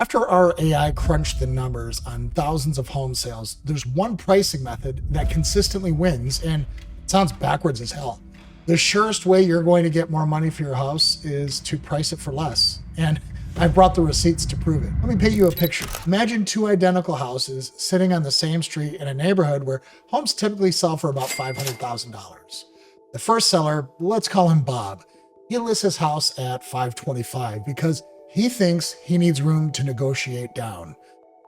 After our AI crunched the numbers on thousands of home sales, there's one pricing method that consistently wins, and it sounds backwards as hell. The surest way you're going to get more money for your house is to price it for less. And I brought the receipts to prove it. Let me paint you a picture. Imagine two identical houses sitting on the same street in a neighborhood where homes typically sell for about $500,000. The first seller, let's call him Bob. He lists his house at $525 because he thinks he needs room to negotiate down.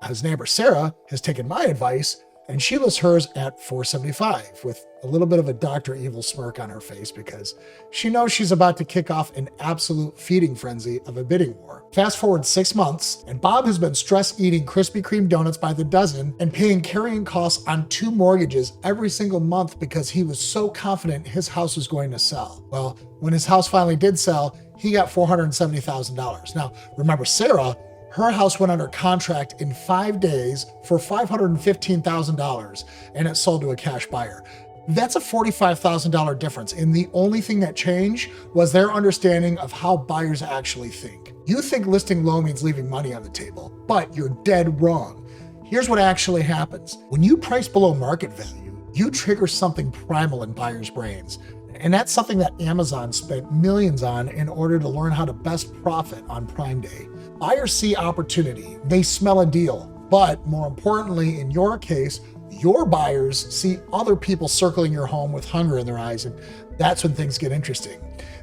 His neighbor Sarah has taken my advice, and she lists hers at $475 with a little bit of a Dr. Evil smirk on her face because she knows she's about to kick off an absolute feeding frenzy of a bidding war. Fast forward 6 months, and Bob has been stress eating Krispy Kreme donuts by the dozen and paying carrying costs on 2 mortgages every single month because he was so confident his house was going to sell. Well, when his house finally did sell, he got $470,000. Now, remember Sarah, her house went under contract in 5 days for $515,000, and it sold to a cash buyer. That's a $45,000 difference, and the only thing that changed was their understanding of how buyers actually think. You think listing low means leaving money on the table, but you're dead wrong. Here's what actually happens. When you price below market value, you trigger something primal in buyers' brains. And that's something that Amazon spent millions on in order to learn how to best profit on Prime Day. Buyers see opportunity, they smell a deal, but more importantly, in your case, your buyers see other people circling your home with hunger in their eyes, and that's when things get interesting.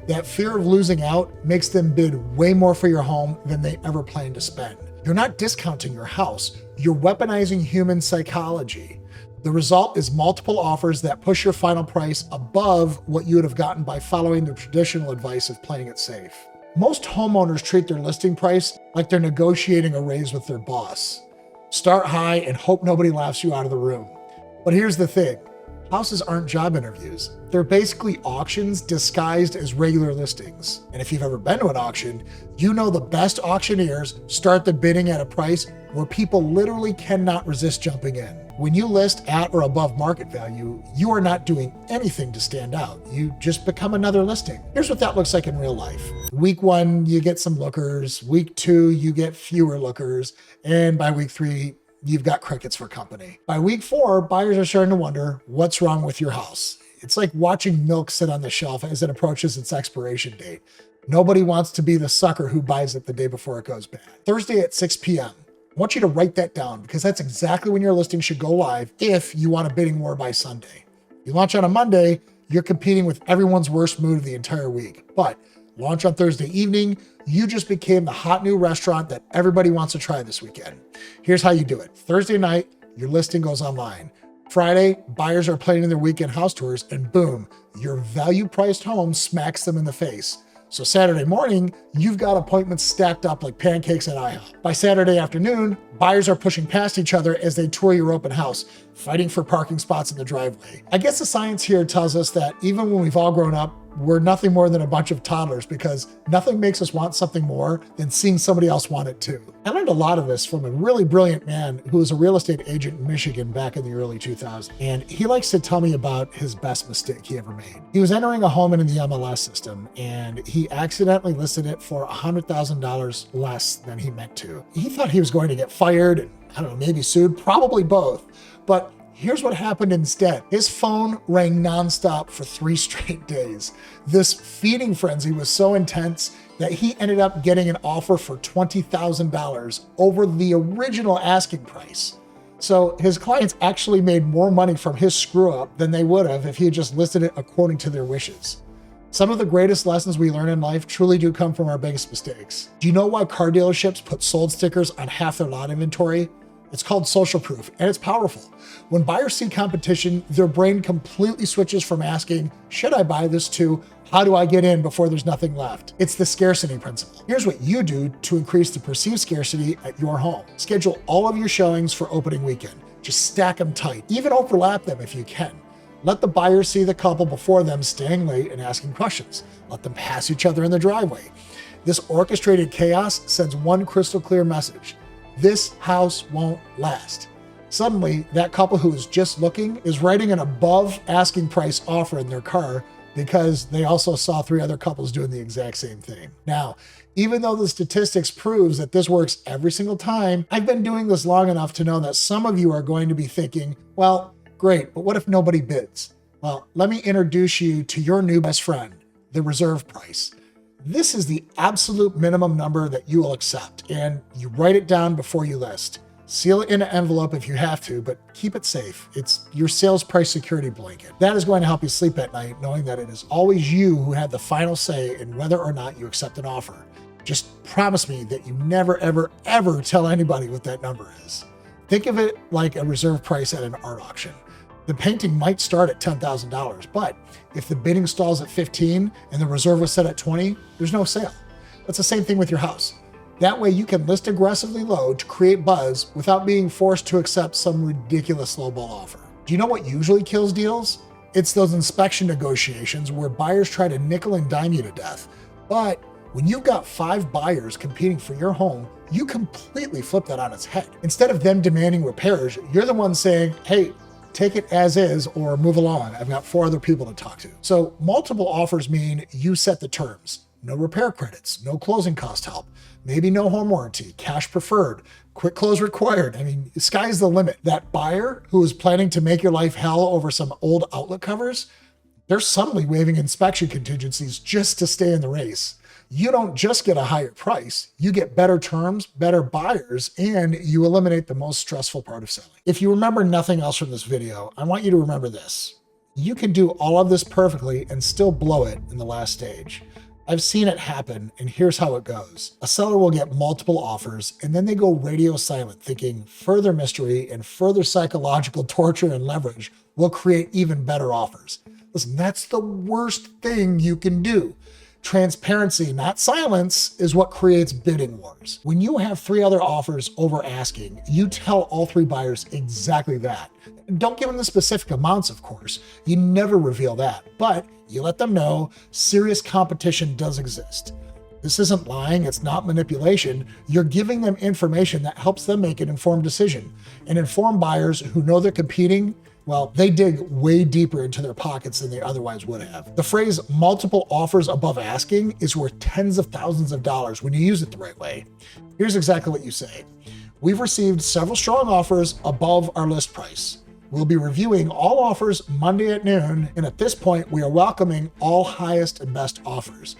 That fear of losing out makes them bid way more for your home than they ever planned to spend. You're not discounting your house, you're weaponizing human psychology. The result is multiple offers that push your final price above what you would have gotten by following the traditional advice of playing it safe. Most homeowners treat their listing price like they're negotiating a raise with their boss. Start high and hope nobody laughs you out of the room. But here's the thing, houses aren't job interviews. They're basically auctions disguised as regular listings. And if you've ever been to an auction, you know the best auctioneers start the bidding at a price where people literally cannot resist jumping in. When you list at or above market value, you are not doing anything to stand out. You just become another listing. Here's what that looks like in real life. Week 1, you get some lookers. Week 2, you get fewer lookers. And by week 3, you've got crickets for company. By week 4, buyers are starting to wonder what's wrong with your house. It's like watching milk sit on the shelf as it approaches its expiration date. Nobody wants to be the sucker who buys it the day before it goes bad. Thursday at 6 p.m. I want you to write that down because that's exactly when your listing should go live if you want a bidding war by Sunday. You launch on a Monday, you're competing with everyone's worst mood of the entire week. But launch on Thursday evening, you just became the hot new restaurant that everybody wants to try this weekend. Here's how you do it. Thursday night, your listing goes online. Friday, buyers are planning their weekend house tours, and boom, your value-priced home smacks them in the face. So Saturday morning, you've got appointments stacked up like pancakes at IHOP. By Saturday afternoon, buyers are pushing past each other as they tour your open house, fighting for parking spots in the driveway. I guess the science here tells us that even when we've all grown up, we're nothing more than a bunch of toddlers because nothing makes us want something more than seeing somebody else want it too. I learned a lot of this from a really brilliant man who was a real estate agent in Michigan back in the early 2000s. And he likes to tell me about his best mistake he ever made. He was entering a home in the MLS system and he accidentally listed it for $100,000 less than he meant to. He thought he was going to get fired and, I don't know, maybe sued, probably both. But here's what happened instead. His phone rang nonstop for 3 straight days. This feeding frenzy was so intense that he ended up getting an offer for $20,000 over the original asking price. So his clients actually made more money from his screw up than they would have if he had just listed it according to their wishes. Some of the greatest lessons we learn in life truly do come from our biggest mistakes. Do you know why car dealerships put sold stickers on half their lot inventory? It's called social proof, and it's powerful. When buyers see competition, their brain completely switches from asking, should I buy this, to how do I get in before there's nothing left? It's the scarcity principle. Here's what you do to increase the perceived scarcity at your home. Schedule all of your showings for opening weekend. Just stack them tight, even overlap them if you can. Let the buyers see the couple before them staying late and asking questions. Let them pass each other in the driveway. This orchestrated chaos sends one crystal clear message. This house won't last. Suddenly, that couple who is just looking is writing an above asking price offer in their car because they also saw 3 other couples doing the exact same thing. Now, even though the statistics proves that this works every single time, I've been doing this long enough to know that some of you are going to be thinking, well, great, but what if nobody bids? Well, let me introduce you to your new best friend, the reserve price. This is the absolute minimum number that you will accept, and you write it down before you list. Seal it in an envelope if you have to, but keep it safe. It's your sales price security blanket. That is going to help you sleep at night, knowing that it is always you who had the final say in whether or not you accept an offer. Just promise me that you never, ever, ever tell anybody what that number is. Think of it like a reserve price at an art auction. The painting might start at $10,000, but if the bidding stalls at 15 and the reserve was set at 20, there's no sale. That's the same thing with your house. That way you can list aggressively low to create buzz without being forced to accept some ridiculous lowball offer. Do you know what usually kills deals? It's those inspection negotiations where buyers try to nickel and dime you to death. But when you've got 5 buyers competing for your home, you completely flip that on its head. Instead of them demanding repairs, you're the one saying, hey, take it as is or move along. I've got 4 other people to talk to. So multiple offers mean you set the terms. No repair credits, no closing cost help, maybe no home warranty, cash preferred, quick close required. I mean, sky's the limit. That buyer who is planning to make your life hell over some old outlet covers, they're suddenly waiving inspection contingencies just to stay in the race. You don't just get a higher price, you get better terms, better buyers, and you eliminate the most stressful part of selling. If you remember nothing else from this video, I want you to remember this. You can do all of this perfectly and still blow it in the last stage. I've seen it happen, and here's how it goes. A seller will get multiple offers, and then they go radio silent, thinking further mystery and further psychological torture and leverage will create even better offers. Listen, that's the worst thing you can do. Transparency, not silence, is what creates bidding wars. When you have 3 other offers over asking, you tell all 3 buyers exactly that. Don't give them the specific amounts, of course. You never reveal that, but you let them know serious competition does exist. This isn't lying, it's not manipulation. You're giving them information that helps them make an informed decision. And informed buyers who know they're competing, well, they dig way deeper into their pockets than they otherwise would have. The phrase multiple offers above asking is worth tens of thousands of dollars when you use it the right way. Here's exactly what you say. We've received several strong offers above our list price. We'll be reviewing all offers Monday at noon, and at this point, we are welcoming all highest and best offers.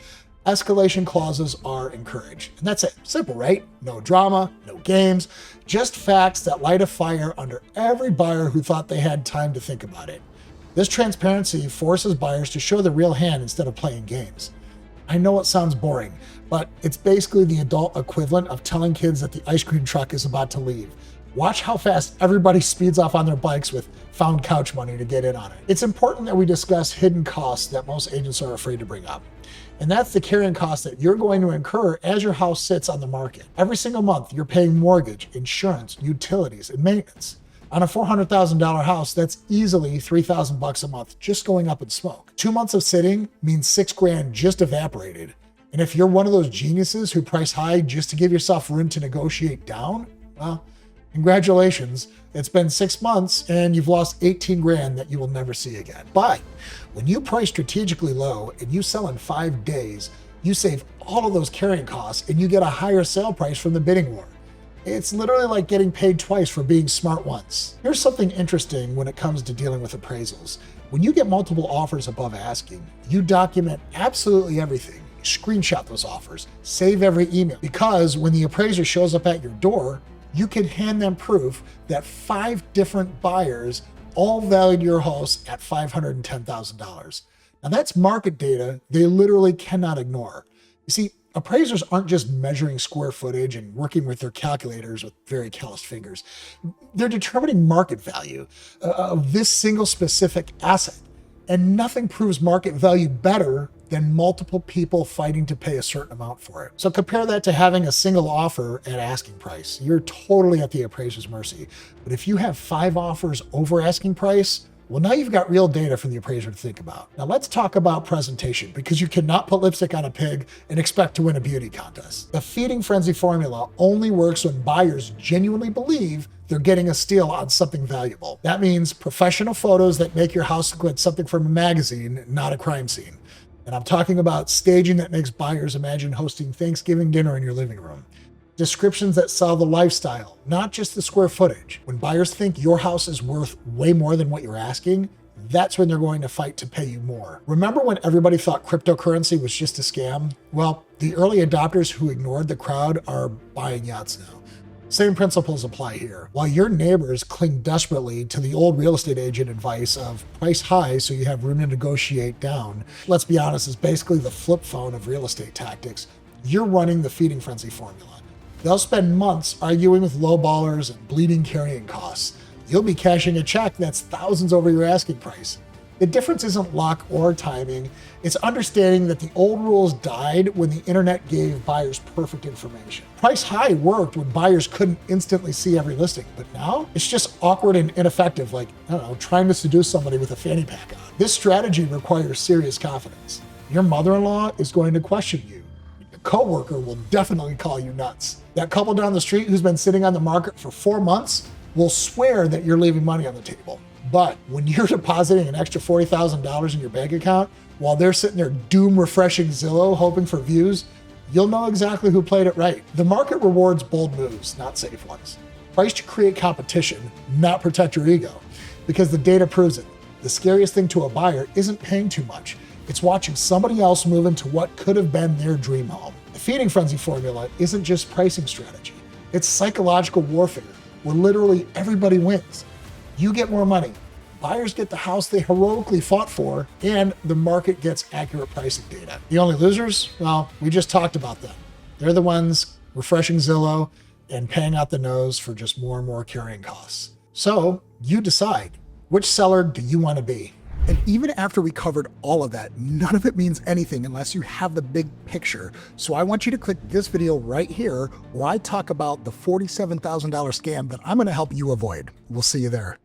Escalation clauses are encouraged. And that's it. Simple, right? No drama, no games, just facts that light a fire under every buyer who thought they had time to think about it. This transparency forces buyers to show the real hand instead of playing games. I know it sounds boring, but it's basically the adult equivalent of telling kids that the ice cream truck is about to leave. Watch how fast everybody speeds off on their bikes with found couch money to get in on it. It's important that we discuss hidden costs that most agents are afraid to bring up. And that's the carrying cost that you're going to incur as your house sits on the market. Every single month, you're paying mortgage, insurance, utilities, and maintenance. On a $400,000 house, that's easily $3,000 a month just going up in smoke. 2 months of sitting means $6,000 just evaporated. And if you're one of those geniuses who price high just to give yourself room to negotiate down, well, congratulations. It's been 6 months and you've lost $18,000 that you will never see again. But when you price strategically low and you sell in 5 days, you save all of those carrying costs and you get a higher sale price from the bidding war. It's literally like getting paid twice for being smart once. Here's something interesting when it comes to dealing with appraisals. When you get multiple offers above asking, you document absolutely everything. You screenshot those offers, save every email, because when the appraiser shows up at your door, you can hand them proof that 5 different buyers all valued your house at $510,000. Now that's market data they literally cannot ignore. You see, appraisers aren't just measuring square footage and working with their calculators with very calloused fingers. They're determining market value of this single specific asset. And nothing proves market value better than multiple people fighting to pay a certain amount for it. So compare that to having a single offer at asking price. You're totally at the appraiser's mercy. But if you have 5 offers over asking price, well, now you've got real data for the appraiser to think about. Now let's talk about presentation, because you cannot put lipstick on a pig and expect to win a beauty contest. The feeding frenzy formula only works when buyers genuinely believe they're getting a steal on something valuable. That means professional photos that make your house look like something from a magazine, not a crime scene. And I'm talking about staging that makes buyers imagine hosting Thanksgiving dinner in your living room. Descriptions that sell the lifestyle, not just the square footage. When buyers think your house is worth way more than what you're asking, that's when they're going to fight to pay you more. Remember when everybody thought cryptocurrency was just a scam? Well, the early adopters who ignored the crowd are buying yachts now. Same principles apply here. While your neighbors cling desperately to the old real estate agent advice of price high so you have room to negotiate down, let's be honest, is basically the flip phone of real estate tactics. You're running the feeding frenzy formula. They'll spend months arguing with lowballers and bleeding carrying costs. You'll be cashing a check that's thousands over your asking price. The difference isn't luck or timing. It's understanding that the old rules died when the internet gave buyers perfect information. Price high worked when buyers couldn't instantly see every listing, but now it's just awkward and ineffective, like, I don't know, trying to seduce somebody with a fanny pack on. This strategy requires serious confidence. Your mother-in-law is going to question you. Your coworker will definitely call you nuts. That couple down the street who's been sitting on the market for 4 months will swear that you're leaving money on the table. But when you're depositing an extra $40,000 in your bank account while they're sitting there doom refreshing Zillow hoping for views, you'll know exactly who played it right. The market rewards bold moves, not safe ones. Price to create competition, not protect your ego, because the data proves it. The scariest thing to a buyer isn't paying too much. It's watching somebody else move into what could have been their dream home. The feeding frenzy formula isn't just pricing strategy. It's psychological warfare, where literally everybody wins. You get more money, buyers get the house they heroically fought for, and the market gets accurate pricing data. The only losers? Well, we just talked about them. They're the ones refreshing Zillow and paying out the nose for just more and more carrying costs. So you decide, which seller do you want to be? And even after we covered all of that, none of it means anything unless you have the big picture. So I want you to click this video right here where I talk about the $47,000 scam that I'm going to help you avoid. We'll see you there.